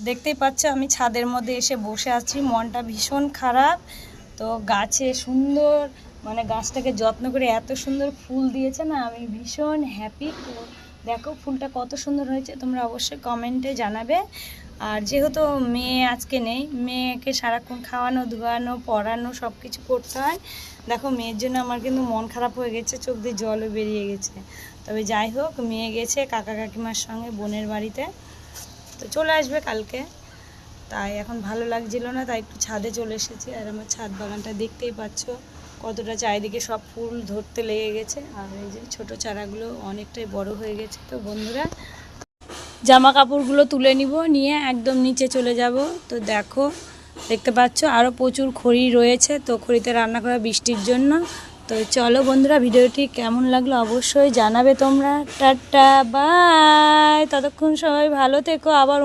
দেখতেই পাচ্ছ আমি ছাদের মধ্যে এসে বসে আছি, মনটা ভীষণ খারাপ। তো গাছে সুন্দর মানে গাছটাকে যত্ন করে এত সুন্দর ফুল দিয়েছে না, আমি ভীষণ হ্যাপি। তো দেখো ফুলটা কত সুন্দর হয়েছে, তোমরা অবশ্যই কমেন্টে জানাবে। আর যেহেতু মেয়ে আজকে নেই, মেয়েকে সারাক্ষণ খাওয়ানো ধোয়ানো পড়ানো সব কিছু করতে হয়। দেখো মেয়ের জন্য আমার কিন্তু মন খারাপ হয়ে গেছে, চোখ দিয়ে জলও বেরিয়ে গেছে। তবে যাই হোক, মেয়ে গেছে কাকা কাকিমার সঙ্গে বোনের বাড়িতে, তো চলে আসবে কালকে। তাই এখন ভালো লাগছিল না, তাই একটু ছাদে চলে এসেছি। আর আমার ছাদ বাগানটা দেখতেই পাচ্ছ কতটা চারিদিকে সব ফুল ধরতে লেগে গেছে। আর এই যে ছোটো চারাগুলো অনেকটাই বড় হয়ে গেছে। তো বন্ধুরা, জামা কাপড়গুলো তুলে নিব, নিয়ে একদম নিচে চলে যাব। তো দেখো দেখতে পাচ্ছ আরও প্রচুর খড়ি রয়েছে, তো খড়িতে রান্না করা বৃষ্টির জন্য। তো চলো বন্ধুরা, ভিডিওটি কেমন লাগলো অবশ্যই জানাবে তোমরা। টাটা বাই, ততক্ষণ সবাই ভালো থেকো। আবার